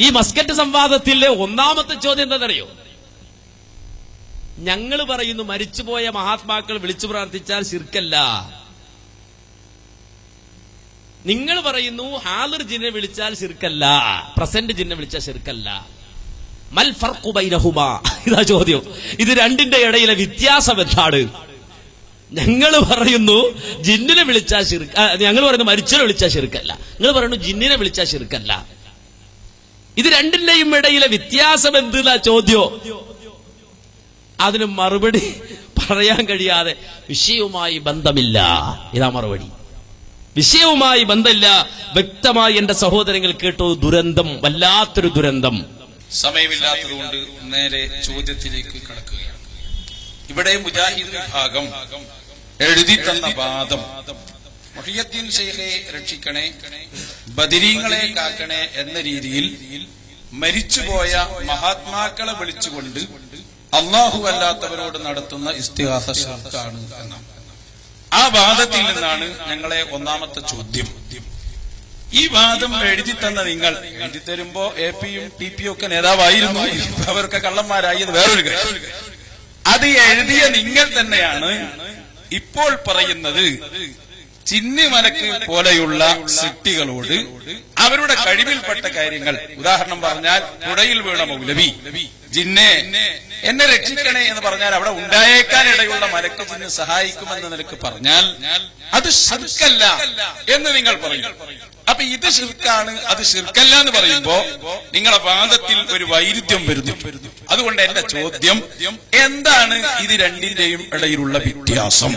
ഈ മസ്കറ്റ് സംവാദത്തിലെ ഒന്നാമത്തെ ചോദ്യം എന്താണെന്നറിയോ? ഞങ്ങൾ പറയുന്നു മരിച്ചുപോയ മഹാത്മാക്കൾ വിളിച്ചു പ്രാർത്ഥിച്ചാൽ ശിർക്കല്ല. നിങ്ങൾ പറയുന്നു ഹാദിർ ജിന്നെ വിളിച്ചാൽ ശിർക്കല്ല, പ്രസന്റ് ജിന്നെ വിളിച്ചാൽ ശിർക്കല്ല. മൽ ഫർഖു ബൈനഹുമാ, ഇതാ ചോദ്യം. ഇത് രണ്ടിന്റെ ഇടയിലെ വ്യത്യാസം എന്താണ്? ഞങ്ങൾ പറയുന്നു ജിന്നിനെ വിളിച്ചാൽ ശിർക്ക്, ഞങ്ങൾ പറയുന്നു മരിച്ചവനെ വിളിച്ചാൽ ശിർക്കല്ല, നിങ്ങൾ പറയുന്നു ജിന്നിനെ വിളിച്ചാൽ ശിർക്കല്ല. ഇത് രണ്ടിന്റെയും ഇടയിലെ വ്യത്യാസം എന്തെന്നാ ചോദ്യം. അതിന് മറുപടി പറയാൻ കഴിയാതെ വിഷയവുമായി ബന്ധമില്ല, ഇതാ മറുപടി. വിഷയവുമായി ബന്ധമില്ല. വ്യക്തമായി എന്റെ സഹോദരങ്ങൾ കേട്ടു. ദുരന്തം, വല്ലാത്തൊരു ദുരന്തം. സമയമില്ലാത്തതുകൊണ്ട് നേരെ ചോദ്യത്തിലേക്ക് കടക്കുകയാണ്. ഇവിടെ മുജാഹിദ് വിഭാഗം എഴുതി തന്ന വാദം, മുഹിയുദ്ദീൻ ശൈഖെ രക്ഷിക്കണേ, ബദരീങ്ങളെ കാക്കണേ എന്ന രീതിയിൽ മരിച്ചുപോയ മഹാത്മാക്കളെ വിളിച്ചുകൊണ്ട് അള്ളാഹു അല്ലാത്തവരോട് നടത്തുന്ന ഇസ്തിഗാസ ശിർക്കാണ് എന്നാണ്. ആ വാദത്തിൽ നിന്നാണ് ഞങ്ങളെ ഒന്നാമത്തെ ചോദ്യം. ഈ വാദം എഴുതി തന്ന നിങ്ങൾ, എഴുതി തരുമ്പോ എപിയും ടിപിയും ഒക്കെ നേതാവായിരുന്നു, അവർക്ക് കള്ളന്മാരായി, അത് വേറൊരു കാര്യം. അത് എഴുതിയ നിങ്ങൾ തന്നെയാണ് ഇപ്പോൾ പറയുന്നത് ജിന്ന് മലക്ക് പോലെയുള്ള സൃഷ്ടികളോട് അവരുടെ കഴിവിൽപ്പെട്ട കാര്യങ്ങൾ, ഉദാഹരണം പറഞ്ഞാൽ പുഴയിൽ വീണ മൗലവി ജിന്നെ എന്നെ രക്ഷിക്കണേ എന്ന് പറഞ്ഞാൽ അവിടെ ഉണ്ടായേക്കാനിടയുള്ള മലക്ക് ജിന്ന് സഹായിക്കുമെന്ന് നിനക്ക് പറഞ്ഞാൽ അത് ശിർക്കല്ല എന്ന് നിങ്ങൾ പറയും. അപ്പൊ ഇത് ശിർക്കാണ്, അത് ശിർക്കല്ല എന്ന് പറയുമ്പോ നിങ്ങളുടെ വാദത്തിൽ ഒരു വൈരുദ്ധ്യം വരുന്നു. അതുകൊണ്ട് എന്റെ ചോദ്യം, എന്താണ് ഇത് രണ്ടിന്റെയും ഇടയിലുള്ള വ്യത്യാസം?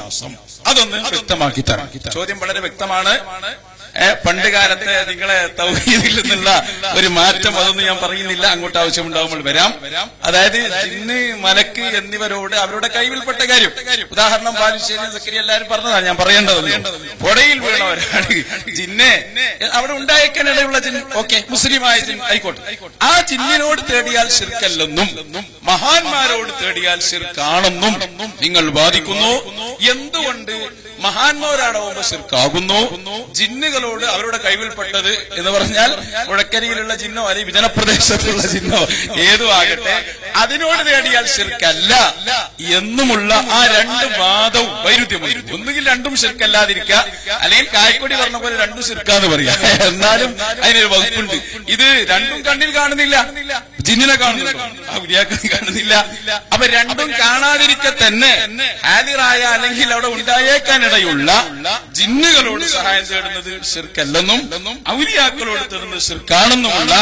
അതൊന്ന് വ്യക്തമാക്കി തരാം. ചോദ്യം വളരെ വ്യക്തമാണ്. പണ്ട് കാലത്തെ നിങ്ങളെ തൗഹീദിൽ നിന്നുള്ള ഒരു മാറ്റം അതൊന്നും ഞാൻ പറയുന്നില്ല, അങ്ങോട്ട് ആവശ്യമുണ്ടാകുമ്പോൾ വരാം. അതായത് ജിന്ന് മലക്ക് എന്നിവരോട് അവരുടെ കൈവിൽപ്പെട്ട കാര്യം, ഉദാഹരണം ബാലുശ്ശേരി സക്കരിയ എല്ലാവരും പറഞ്ഞതാണ്, ഞാൻ പറയേണ്ടതല്ലോ. പുഴയിൽ വീണവരാണ് ജിന്നെ, അവിടെ ഉണ്ടായേക്കാനിടയുള്ള ജിൻ, ഓക്കെ, മുസ്ലിമായ ജിൻ ആയിക്കോട്ടെ, ആ ജിന്നിനോട് തേടിയാൽ ശിർക്കല്ലെന്നും മഹാന്മാരോട് തേടിയാൽ ശിർക്കാണെന്നും നിങ്ങൾ വാദിക്കുന്നു. എന്തുകൊണ്ട് മഹാന്മാരാടാവുമ്പോ ശിർക്കാകുന്നു, ജിന്നുകളോട് അവരുടെ കൈവിൽപ്പെട്ടത് എന്ന് പറഞ്ഞാൽ മുഴക്കരിയിലുള്ള ജിന്നോ അല്ലെങ്കിൽ വിജനപ്രദേശത്തുള്ള ജിന്നോ ഏതും ആകട്ടെ, അതിനോട് തേടിയാൽ ശിർക്കല്ല എന്നുമുള്ള ആ രണ്ട് വാദവും വൈരുദ്ധ്യമുണ്ട്. ഒന്നുകിൽ രണ്ടും ശിർക്കല്ലാതിരിക്കുക, അല്ലെങ്കിൽ കായ്ക്കൊടി പറഞ്ഞ പോലെ രണ്ടും ശിർക്കാന്ന് പറയാ. എന്നാലും അതിനൊരു വകുപ്പുണ്ട്. ഇത് രണ്ടും കണ്ണിൽ കാണുന്നില്ല, ജിന്നിനെ കാണുന്നില്ല, ഔലിയാക്കളെ കാണുന്നില്ല. അപ്പൊ രണ്ടും കാണാതിരിക്കെ തന്നെ ഹാദിറായ അല്ലെങ്കിൽ അവിടെ ഉണ്ടായേക്കാനിടയുള്ള ജിന്നുകളോട് സഹായം തേടുന്നത് ശിർക്കല്ലെന്നും ഔലിയാക്കളോട് തേടുന്നത് ശിർക്കാണെന്നുമുള്ള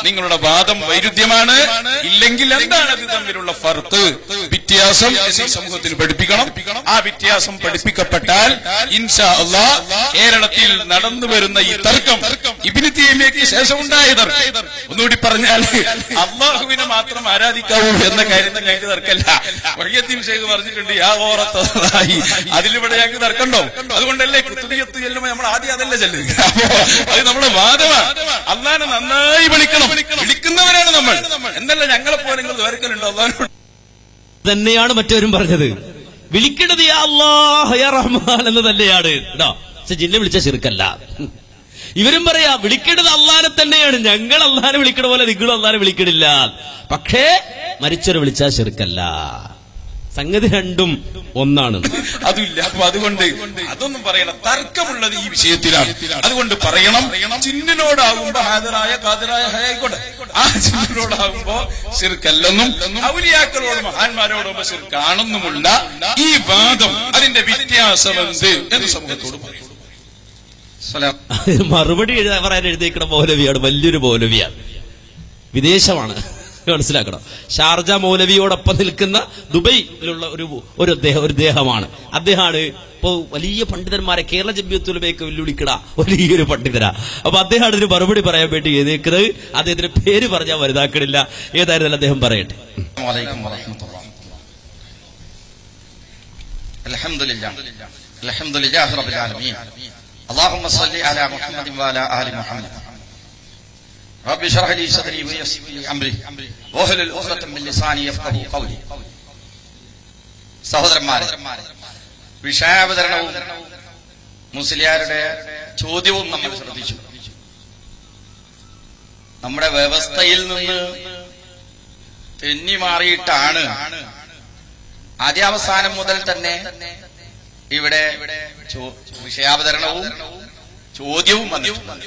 നിങ്ങളുടെ വാദം വൈരുദ്ധ്യമാണ്. ഇല്ലെങ്കിൽ എന്താണ് ഇത് തമ്മിലുള്ള ഫർഖ്, വ്യത്യാസം സമൂഹത്തിന് പഠിപ്പിക്കണം. ആ വ്യത്യാസം പഠിപ്പിക്കപ്പെട്ടാൽ ഇൻഷാ അല്ലാഹ് കേരളത്തിൽ നടന്നു വരുന്ന ഈ തർക്കം ഇബ്നു തൈമിയ്യയ്ക്ക് ശേഷം ഉണ്ടായ തർക്കം, ഒന്നുകൂടി പറഞ്ഞാൽ അള്ളാഹുവിനെ മാത്രം ആരാധിക്കാവൂ എന്ന കാര്യത്തിൽ ഞങ്ങൾക്ക് തർക്കമല്ല. മുഹിയുദ്ദീൻ ശൈഖ് പറഞ്ഞിട്ടുണ്ട്, യാ ഓറത്തായി, അതിലിവിടെ ഞങ്ങൾക്ക് തർക്കമുണ്ടോ? അതുകൊണ്ടല്ലേ കുത്തുബിയത്ത് ചെല്ലുമ്പോ നമ്മൾ ആദ്യം അതല്ലേ ചെല്ലുക. അത് നമ്മുടെ വാദമാണ്. അള്ളാനെ നന്നായി വിളിക്കണം, വിളിക്കുന്നവരാണ് നമ്മൾ. എന്നല്ല ഞങ്ങളെ പോലെ നിങ്ങൾ ദ്വാരക്കലുണ്ടോ അള്ളാനോട്? തന്നെയാണ് മറ്റവരും പറഞ്ഞത്. വിളിക്കേണ്ടത് യാ അല്ലാഹ് യാ റഹ്മാൻ എന്ന് തന്നെയാണ്. പക്ഷെ ജിന്നെ വിളിച്ച ശിർക്കല്ല. ഇവരും പറയാ വിളിക്കേണ്ടത് അള്ളാനെ തന്നെയാണ്, ഞങ്ങൾ അള്ളാനെ വിളിക്കണ പോലെ നിങ്ങളും അള്ളാനെ വിളിക്കണില്ല, പക്ഷേ മരിച്ചവരെ വിളിച്ചാൽ ശിർക്കല്ല. സംഗതി രണ്ടും ഒന്നാണ്. അതില്ല. അപ്പൊ അതുകൊണ്ട് അതൊന്നും പറയണം, തർക്കമുള്ളത് ഈ വിഷയത്തിലാണ്. അതുകൊണ്ട് പറയണം, ജിന്നിനോടാകുമ്പോ ഹാദിറായ ഖാദിറായ ആയിക്കോട്ടെ, ആ ജിന്നിനോടാകുമ്പോ ശിർക്കല്ലെന്നും ഔലിയാക്കളോട് മഹാന്മാരോടുമ്പോ ശിർക്കാണെന്നുമുള്ള ഈ വാദം, അതിന്റെ വ്യത്യാസം എന്ത് എന്ന് സമൂഹത്തോട് പറയും. മറുപടി പറയാൻ എഴുതിയേക്കണ മൗലവിയാണ്, വലിയൊരു മൗലവിയാണ്, വിദേശമാണ്, മനസ്സിലാക്കണം. ഷാർജ മൗലവിയോടൊപ്പം നിൽക്കുന്ന ദുബൈയിലുള്ള ഒരു ദേഹമാണ്. അദ്ദേഹമാണ് ഇപ്പൊ വലിയ പണ്ഡിതന്മാരെ കേരള ജംഇയ്യത്തുൽ ഉലമയൊക്കെ വെല്ലുവിളിക്കണ വലിയൊരു പണ്ഡിതരാ. അപ്പൊ അദ്ദേഹമാണ് ഇതിന് മറുപടി പറയാൻ വേണ്ടി എഴുതിയേക്കുന്നത്. അദ്ദേഹത്തിന്റെ പേര് പറഞ്ഞാൽ വലുതാക്കണില്ല. ഏതായിരുന്നാലും അദ്ദേഹം പറയട്ടെ. അൽഹംദുലില്ലാഹി റബ്ബിൽ ആലമീൻ. اللهم صل على محمد وعلى آل محمد. رب اشرح لي صدري ويسر لي أمري واحلل عقدة من لساني يفقهوا قولي. സഹോദരന്മാരെ, വിഷയാവതരണവും മുസ്ലിയാരുടെ ചോദ്യവും നമ്മൾ ശ്രദ്ധിച്ചു. നമ്മുടെ വ്യവസ്ഥയിൽ നിന്ന് തെന്നി മാറിയിട്ടാണ് ആദ്യാവസാനം മുതൽ തന്നെ ഇവിടെ വിഷയാവതരണവും ചോദ്യവും വന്നിട്ടുണ്ട്.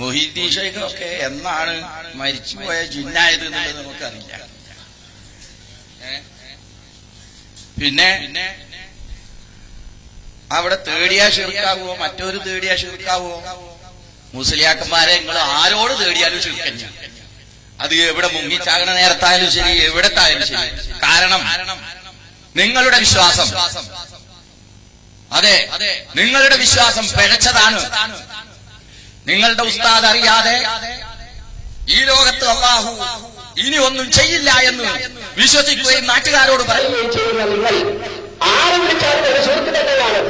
മൊഹീദ്ദീൻ ശൈഖൊക്കെ എന്നാണ് മരിച്ചുപോയ ജിന്നായത് എന്നുള്ളത് നമുക്കറിയില്ല. പിന്നെ അവിടെ തേടിയാ ശിർക്കാവോ, മറ്റൊരു തേടിയാ ശിർക്കാവോ? മുസ്ലിയാക്കന്മാരെ നിങ്ങൾ ആരോട് തേടിയാലും ശിർക്കല്ല. അത് എവിടെ മുങ്ങിച്ചാകണ നേരത്തായാലും ശരി, എവിടത്തായാലും ശരി. കാരണം നിങ്ങളുടെ വിശ്വാസം, അതെ നിങ്ങളുടെ വിശ്വാസം പിഴച്ചതാണ്. നിങ്ങളുടെ ഉസ്താദ് അറിയാതെ ഈ ലോകത്ത് അല്ലാഹു ഇനി ഒന്നും ചെയ്യില്ല എന്ന് വിശ്വസിക്കുകയും നാട്ടുകാരോട് പറയുകയും ചെയ്യുന്ന നിങ്ങൾ ആരെ വിളിച്ചാലും ഒരു ശിർക്ക് തന്നെയാണ്,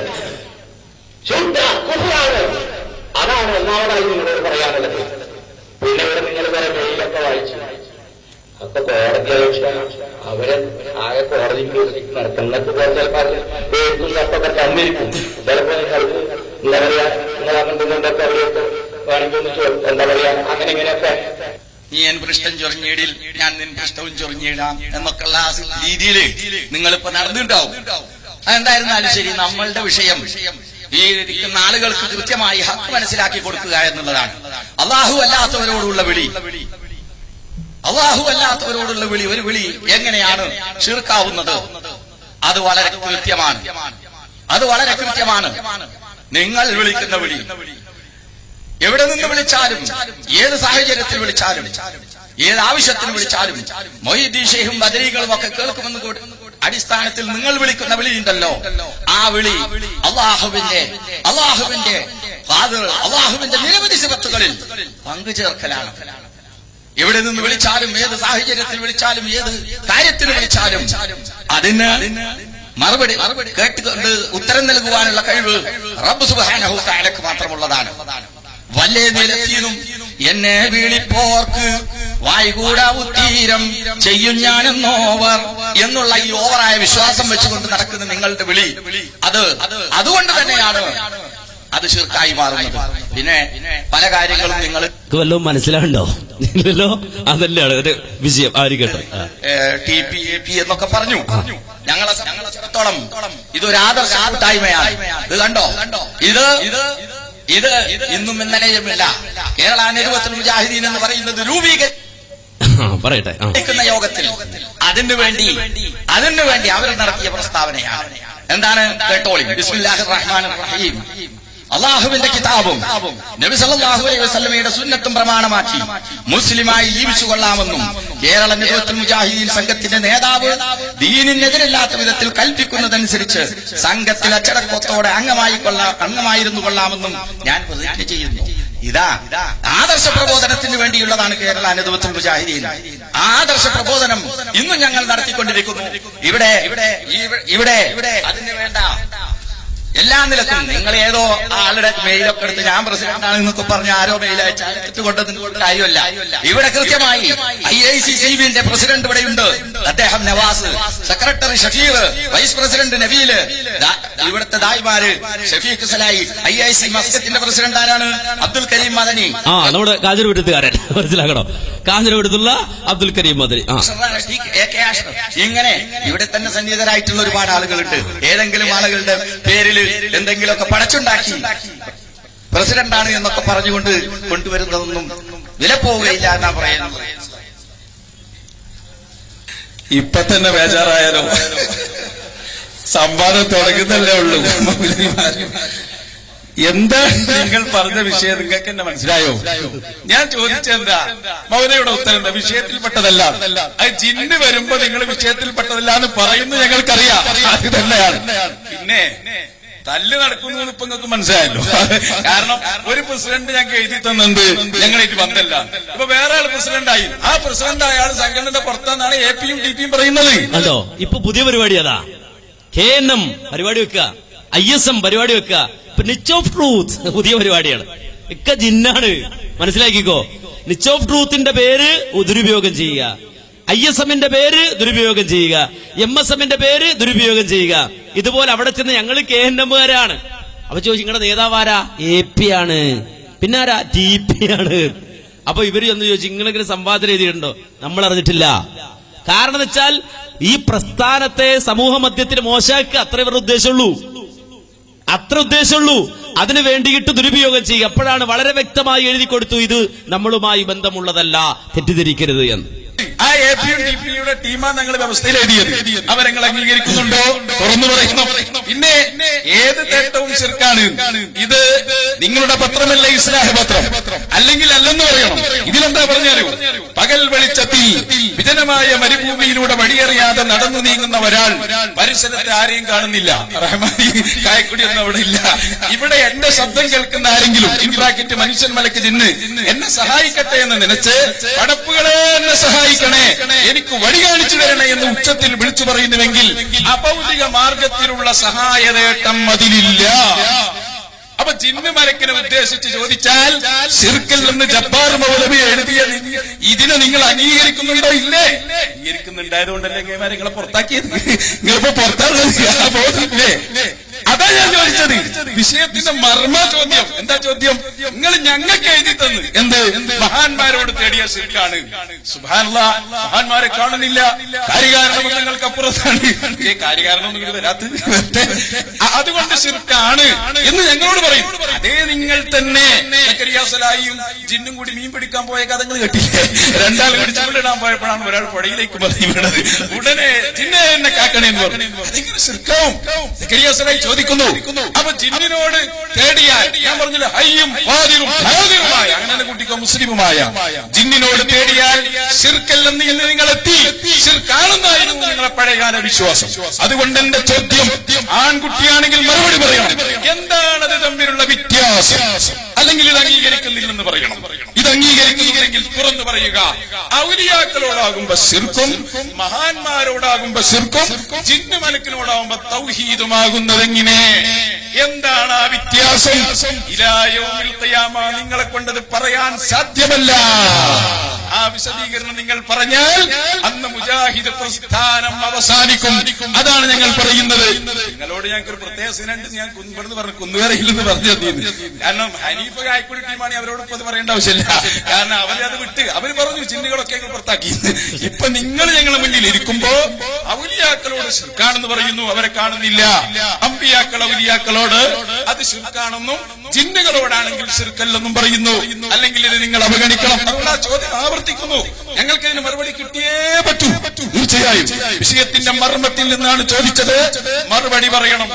ശുദ്ധ കുഫ്റാണ്. അതാണ് ഒന്നാമതായി നിങ്ങളോട് പറയാനുള്ളത്. പിന്നെ ഇവിടെ നിങ്ങൾ വേറെ മെയിലൊക്കെ വായിച്ചു, അപ്പൊ കോടതി അപേക്ഷയാണ്. അവര് ആകെ കോടതി നടത്തുന്നത് പോലെ ചിലപ്പോൾ എഴുതും കപ്പൊക്കെ തന്നിരിക്കും. ചിലപ്പോൾ നിങ്ങൾക്ക് എന്താ പറയാ, നിങ്ങൾ അങ്ങോട്ടുകൊണ്ടൊക്കെ അവരെയൊക്കെ വേണമെങ്കിൽ എന്താ പറയാ, അങ്ങനെ ഇങ്ങനെയൊക്കെ നീ എൻ പൃഷ്ഠം ചൊറിഞ്ഞിടിൽ ഞാൻ നിൻ പൃഷ്ഠവും ചൊറിഞ്ഞിടാം എന്നൊക്കെയുള്ള രീതിയിൽ നിങ്ങളിപ്പോ നടന്നിട്ടുണ്ടാവും. അതെന്തായിരുന്നാലും ശരി, നമ്മളുടെ വിഷയം ഈ ഇരിക്കുന്ന ആളുകൾക്ക് കൃത്യമായി ഹക്ക് മനസ്സിലാക്കി കൊടുക്കുക എന്നുള്ളതാണ്. അല്ലാഹു അല്ലാത്തവരോടുള്ള വിളി, അല്ലാഹു അല്ലാത്തവരോടുള്ള വിളി, ഒരു വിളി എങ്ങനെയാണ് ശിർക്കാവുന്നത്? അത് വളരെ കൃത്യമാണ്, അത് വളരെ കൃത്യമാണ്. നിങ്ങൾ വിളിക്കുന്ന വിളി എവിടെ നിന്ന് വിളിച്ചാലും, ഏത് സാഹചര്യത്തിൽ വിളിച്ചാലും, ഏത് ആവശ്യത്തിന് വിളിച്ചാലും മൊഹീദ്ദീൻ ശൈഖും ബദരീകളും ഒക്കെ കേൾക്കുമെന്ന് അടിസ്ഥാനത്തിൽ നിങ്ങൾ വിളിക്കുന്ന വിളിയുണ്ടല്ലോ, ആ വിളി അള്ളാഹുവിന്റെ നിരവധി സിഫത്തുകളിൽ പങ്കുചേർക്കലാണ്. എവിടെ നിന്ന് വിളിച്ചാലും, ഏത് സാഹചര്യത്തിൽ വിളിച്ചാലും, ഏത് കാര്യത്തിന് വിളിച്ചാലും അതിന് മറുപടി കേട്ടുകൊണ്ട് ഉത്തരം നൽകുവാനുള്ള കഴിവ് റബ്ബ് സുബ്ഹാനഹു വ തആലക്ക് മാത്രമുള്ളതാണ്. വല്ലേ നിലത്തിനും എന്നെ വിളിപ്പോർക്ക് വായ്കൂടാ ഉത്തീരം ചെയ്യും ഞാനെന്നോവർ എന്നുള്ള ഈ ഓവറായ വിശ്വാസം വെച്ചുകൊണ്ട് നടക്കുന്ന നിങ്ങളുടെ വിളി, അതുകൊണ്ട് തന്നെയാണ് അത് ശിർക്കായി മാറുന്നത്. പിന്നെ പല കാര്യങ്ങളും നിങ്ങൾ വല്ലതും മനസ്സിലാണ്ടോ? ഇല്ലല്ലോ, അതല്ലാണ് ഒരു വിജയം. ആയിരിക്കട്ടെ, TPAP എന്നൊക്കെ പറഞ്ഞു. ഞങ്ങളെ സംബന്ധിച്ചിടത്തോളം ഇതൊരു ആദർശ കൂട്ടായ്മയാണ്. ഇത് കണ്ടോ, ഇത് ഇന്നും ഇന്നലെയുമില്ല. കേരള നേതൃത്വത്തിൽ മുജാഹിദീൻ എന്ന് പറയുന്നത് രൂപീകരിക്കുന്ന യോഗത്തിൽ അതിനു വേണ്ടി അവർ നടത്തിയ പ്രസ്താവനയാണ്. എന്താണ്? കേട്ടോളി. ബിസ്മില്ലാഹിർ റഹ്മാനിർ റഹീം. അള്ളാഹുവിന്റെ കിതാബും നബി സല്ലല്ലാഹു അലൈഹി വസല്ലമയുടെ സുന്നത്തും പ്രമാണമാക്കി മുസ്ലിമായി ജീവിച്ചു കൊള്ളാമെന്നും കേരള നേതൃത്വത്തിൽ മുജാഹിദീൻ സംഘത്തിന്റെ നേതാവ് ദീനിനെതിരല്ലാത്ത വിധത്തിൽ കൽപ്പിക്കുന്നതനുസരിച്ച് സംഘത്തിൽ അച്ചടക്കത്തോടെ അംഗമായിരുന്നു കൊള്ളാമെന്നും ഞാൻ പ്രതിജ്ഞ ചെയ്യുന്നു. ഇതാ ആദർശ പ്രബോധനത്തിന് വേണ്ടിയുള്ളതാണ് കേരള നേതൃത്വത്തിൽ മുജാഹിദീൻ. ആദർശ പ്രബോധനം ഇന്നും ഞങ്ങൾ നടത്തിക്കൊണ്ടിരിക്കുന്നു. ഇവിടെ അതിന് വേണ്ട എല്ലാ നിലക്കും നിങ്ങൾ ഏതോ ആളുടെ മെയിലൊക്കെ എടുത്ത് ഞാൻ പ്രസിഡന്റാണ് എന്നൊക്കെ പറഞ്ഞ് ആരോ മെയിൽ അയച്ചു കൊണ്ടതിന് കാര്യമല്ല. ഇവിടെ കൃത്യമായി IICCBന്റെ പ്രസിഡന്റ് ഇവിടെയുണ്ട്, അദ്ദേഹം Nawaz, secretary Shafeer, vice president Nabeel, ഇവിടുത്തെ ദായിമാര് ഷഫീഖ് സലായി. IIC മസ്കത്തിന്റെ പ്രസിഡന്റ് ആരാണ്? അബ്ദുൽ കരീം മദനി. നമ്മുടെ കാഞ്ഞിരപുരത്തുകാരൻ, മനസ്സിലാക്കണോ? കാഞ്ഞിരപുരത്തുള്ള അബ്ദുൽ കരീം മദനി. ഇങ്ങനെ ഇവിടെ തന്നെ സന്നിഹിതരായിട്ടുള്ള ഒരുപാട് ആളുകളുണ്ട്. ഏതെങ്കിലും ആളുകളുടെ പേരിൽ എന്തെങ്കിലുമൊക്കെ പടച്ചുണ്ടാക്കി പ്രസിഡന്റാണ് എന്നൊക്കെ പറഞ്ഞുകൊണ്ട് കൊണ്ടുവരുന്നതൊന്നും വില പോവുകയില്ല എന്നാ പറയുന്നത്. ഇപ്പൊ തന്നെ ബേജാറായാലോ? സംവാദം തുടങ്ങുന്നല്ലേ ഉള്ളൂ. എന്താ നിങ്ങൾ പറഞ്ഞ വിഷയം നിങ്ങൾക്ക് എന്നെ മനസ്സിലായോ? ഞാൻ ചോദിച്ചെന്താ മൗലയുടെ ഉത്തരം എന്താ? വിഷയത്തിൽപ്പെട്ടതല്ല. അത് ജിന്ന് വരുമ്പോ നിങ്ങൾ വിഷയത്തിൽപ്പെട്ടതല്ല എന്ന് പറയുന്നത് ഞങ്ങൾക്കറിയാം, അത് തന്നെയാണ്. പിന്നെ തല്ല് നടക്കുന്നു ഇപ്പൊ നിങ്ങൾക്ക് മനസ്സിലായല്ലോ. കാരണം ഒരു പ്രസിഡന്റ് ഞങ്ങൾക്ക് എഴുതി തന്നത് ഞങ്ങളായിട്ട് ബന്ധമല്ല. ഇപ്പൊ വേറെ ആൾ പ്രസിഡന്റായി, ആ പ്രസിഡന്റ് അയാൾ സംഘടനയുടെ പുറത്താന്നാണ് APയും TPയും പറയുന്നത്. അതോ ഇപ്പൊ പുതിയ പരിപാടി അതാ, KNM പരിപാടി വെക്കുക, ISM പരിപാടി വെക്കുക, ഇപ്പൊ നിച്ച് ഓഫ് ട്രൂത്ത് പുതിയ പരിപാടിയാണ്. ഒക്കെ ജിന്നാണ്, മനസ്സിലാക്കിക്കോ. നിച്ച് ഓഫ് ട്രൂത്തിന്റെ പേര് ദുരുപയോഗം ചെയ്യുക, ISMന്റെ പേര് ദുരുപയോഗം ചെയ്യുക, MSMന്റെ പേര് ദുരുപയോഗം ചെയ്യുക. ഇതുപോലെ അവിടെ ചെന്ന് ഞങ്ങൾ KNMകാരാണ്. അപ്പൊ ചോദിച്ചു നിങ്ങളുടെ നേതാവാരാ? AP ആണ്. പിന്നെ ആരാ? TP ആണ്. അപ്പൊ ഇവര് എന്ന് ചോദിച്ചു, നിങ്ങളിങ്ങനെ സംവാദം എഴുതിയിട്ടുണ്ടോ? നമ്മൾ അറിഞ്ഞിട്ടില്ല. കാരണം എന്ന് വെച്ചാൽ ഈ പ്രസ്ഥാനത്തെ സമൂഹ മധ്യത്തിന് മോശമാക്കുക, അത്ര ഇവരുടെ ഉദ്ദേശമുള്ളൂ, അത്ര ഉദ്ദേശമുള്ളൂ. അതിനു വേണ്ടിയിട്ട് ദുരുപയോഗം ചെയ്യുക. അപ്പോഴാണ് വളരെ വ്യക്തമായി എഴുതി കൊടുത്തു, ഇത് നമ്മളുമായി ബന്ധമുള്ളതല്ല, തെറ്റിദ്ധരിക്കരുത് എന്ന്. ആ എ പിയും ഡി പിയുടെ ടീമാണ് ഞങ്ങൾ വ്യവസ്ഥയിൽ എഴുതിയത്. അവരെങ്ങൾ അംഗീകരിക്കുന്നുണ്ടോ? തുറന്നു പറയുന്നു. പിന്നെ ഏത് തേട്ടവും ശിർക്കാണ്. ഇത് നിങ്ങളുടെ പത്രമല്ലേ ഇസ്ലാഹ് പത്രം, അല്ലെങ്കിൽ അല്ലെന്ന് പറയണം. ഇതിലെന്താ പറഞ്ഞാലോ, പകൽ വെളിച്ചത്തിൽ വിജനമായ മരുഭൂമിയിലൂടെ വഴിയറിയാതെ നടന്നു നീങ്ങുന്ന ഒരാൾ പരിസരത്ത് ആരെയും കാണുന്നില്ല. റഹ്മാനി കായക്കുടി ഒന്നും അവിടെ ഇല്ല. ഇവിടെ എന്റെ ശബ്ദം കേൾക്കുന്ന ആരെങ്കിലും ഇൻബ്രാക്കറ്റ് മനുഷ്യൻ മലക്ക് ജിന്ന് എന്നെ സഹായിക്കട്ടെ എന്ന് നനച്ച്, പടപ്പുകളെ എന്നെ സഹായിക്കണേ, എനിക്ക് വഴി കാണിച്ചു തരണേ എന്ന് ഉച്ചത്തിൽ വിളിച്ചു പറയുന്നുവെങ്കിൽ അഭൗതിക മാർഗത്തിലുള്ള സഹായതേട്ടം അതിലില്ല. അപ്പൊ ജിന്ന് മലക്കിനെ ഉദ്ദേശിച്ച് ചോദിച്ചാൽ, ശിർക്കിൽ നിന്ന് ജബ്ബാർ മൗലവി എഴുതിയ ഇതിനെ നിങ്ങൾ അംഗീകരിക്കുന്നുണ്ടോ? ഇല്ലേ? അംഗീകരിക്കുന്നുണ്ടായതുകൊണ്ടല്ലേ നിങ്ങളെ പുറത്താക്കിയത്. നിങ്ങളിപ്പോ പുറത്താറുള്ളേ? അതാ ഞാൻ ചോദിച്ചത്. വിഷയത്തിന്റെ മർമ്മ ചോദ്യം. എന്താ ചോദ്യം? നിങ്ങൾ ഞങ്ങൾക്ക് എഴുതി തന്നു എന്ത്? മഹാന്മാരോട് തേടിയ ശിർക്കാണ്. സുബ്ഹാനല്ലാഹ്, മഹാന്മാരെ കാണുന്നില്ല, കാര്യകാരണം നിങ്ങൾക്ക് അപ്പുറത്താണ്. കാര്യകാരണം നിങ്ങൾ വരാത്തത് അതുകൊണ്ട് ശിർക്കാണ് എന്ന് ഞങ്ങളോട് പറയും. അതേ നിങ്ങൾ തന്നെ സക്കരിയാസലായും ജിന്നും കൂടി മീൻ പിടിക്കാൻ പോയ കഥകൾ കേട്ടില്ലേ? രണ്ടാൾ കൂടി ചൂണ്ടിടാൻ പോയപ്പോഴാണ് ഒരാൾ പുഴയിലേക്ക് മറിഞ്ഞു വീണത്. ഉടനെ ജിന്നെ എന്നെ കാക്കണേന്ന് പറഞ്ഞു. അതിങ്ങനെ ശിർക്കാവും. സക്കരിയാസലായി ചോദിക്കുന്നു, അപ്പൊ ജിന്നിനോട് തേടിയാൽ, ഞാൻ പറഞ്ഞില്ല ഹയ്യും ഖാദിറും ഖാദിറുമായ, അങ്ങനെ കുട്ടിക്കോ മുസ്ലിമുമായ ജിന്നിനോട് തേടിയാൽ ശിർക്കല്ലെന്ന് ഇന്ന് നിങ്ങളെത്തി. ശിർക്കാണെന്നായിരുന്നു നിങ്ങളെ പഴയകാല വിശ്വാസം. അതുകൊണ്ട് എന്റെ ചോദ്യം, ആൺകുട്ടിയാണെങ്കിൽ മറുപടി പറയണം. എന്താണത് തമ്മിലുള്ള വ്യത്യാസം? അല്ലെങ്കിൽ ഇത് അംഗീകരിക്കുന്നില്ലെന്ന് പറയണം. ഇത് അംഗീകരിക്കുന്നില്ലെങ്കിൽ തുറന്നു പറയുക. ഔലിയാക്കളോടാകുമ്പോ ശിർക്കും, മഹാന്മാരോടാകുമ്പോ ശിർക്കും, ജിന്ന് മലക്കിനോടാകുമ്പോ തൗഹീദുമാകുന്നതെങ്ങനെ? എന്താണ് ആ വ്യത്യാസം? ഇലാ യൗമിൽ ഖിയാമ നിങ്ങളെ കൊണ്ടത് പറയാൻ സാധ്യമല്ല. ആ വിശദീകരണം നിങ്ങൾ പറഞ്ഞാൽ അന്ന് മുജാഹിദ് പ്രസ്ഥാനം അവസാനിക്കും. അതാണ് ഞങ്ങൾ പറയുന്നത്. നിങ്ങളോട് ഞങ്ങൾക്കൊരു പ്രത്യേക സിനുണ്ട്. ഞാൻ കുന്നുപെടുന്ന് പറഞ്ഞു, കുന്നുകരയില്ലെന്ന് പറഞ്ഞു തന്നിരുന്നു. കാരണം ഹനീഫ കായ്ക്കുടി ടീമാണ്, അവരോട് ഇപ്പൊ അത് പറയേണ്ട ആവശ്യമില്ല. കാരണം അവരത് വിട്ട് അവർ പറഞ്ഞു ചിന്തകളൊക്കെ ഞങ്ങൾ പുറത്താക്കി. ഇപ്പൊ നിങ്ങൾ ഞങ്ങളുടെ മുന്നിൽ ഇരിക്കുമ്പോ ഔലിയാക്കളോട് ശിർക്കാണെന്ന് പറയുന്നു, അവരെ കാണുന്നില്ല. അമ്പിയാക്കൾ ഔലിയാക്കളോട് അത് ശിർക്കാണെന്നും ജിന്നുകളോടാണെങ്കിൽ ശിർക്കല്ലെന്നും പറയുന്നു. അല്ലെങ്കിൽ ഇത് നിങ്ങൾ അവഗണിക്കണം. അതുകൊണ്ട് ആ ചോദ്യം ആവർത്തിക്കുന്നു. ഞങ്ങൾക്ക് ഇതിന് മറുപടി കിട്ടിയേ പറ്റൂ. തീർച്ചയായും വിഷയത്തിന്റെ മർമ്മത്തിൽ നിന്നാണ് ചോദിച്ചത്, മറുപടി പറയണം.